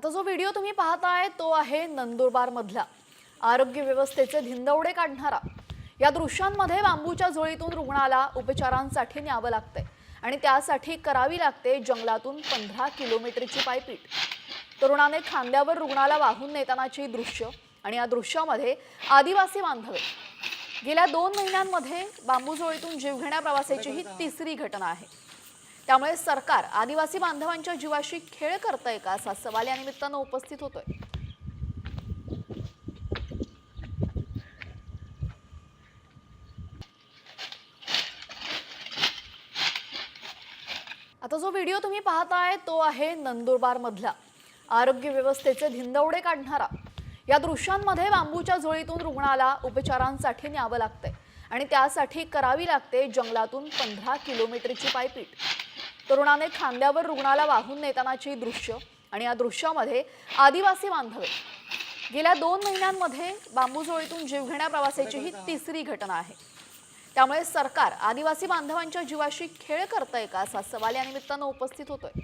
आता जो व्हिडिओ तुम्ही पाहताय तो आहे नंदुरबार मधला आरोग्य व्यवस्थेचे धिंदवडे काढणारा। या दृश्यांमध्ये बांबूच्या झोळीतून रुग्णाला उपचारांसाठी न्यावं लागतंय आणि त्यासाठी करावी लागते जंगलातून 15 किलोमीटरची पायपीट। तरुणाने खांद्यावर रुग्णाला वाहून नेतानाची दृश्य आणि या दृश्यामध्ये आदिवासी बांधव गेल्या 2 महिन्यांमध्ये बांबू झोळीतून जीवघेण्या प्रवासाची ही तिसरी घटना आहे। त्यामुळे सरकार आदिवासी बांधवांच्या जीवाशी खेळ करतंय का असा सवाल या निमित्तानं उपस्थित होतोय। आता जो व्हिडिओ तुम्ही पाहताय तो आहे नंदुरबार मधला आरोग्य व्यवस्थेचे धिंदवडे काढणारा। या दृश्यांमध्ये बांबूच्या झोळीतून रुग्णाला उपचारांसाठी न्यावं लागतंय आणि त्यासाठी करावी लागते जंगलातून 15 किलोमीटरची पायपीट। तरुणाने खांद्यावर रुग्णाला वाहून नेतानाची दृश्य आणि या दृश्यामध्ये आदिवासी बांधव गेल्या 2 महिन्यांमध्ये बांबू झोळीतून जीवघेण्या प्रवासाची ही तिसरी घटना आहे। त्यामुळे सरकार आदिवासी बांधवांच्या जीवाशी खेळ करतंय का असा सवाल या निमित्तानं उपस्थित होतोय।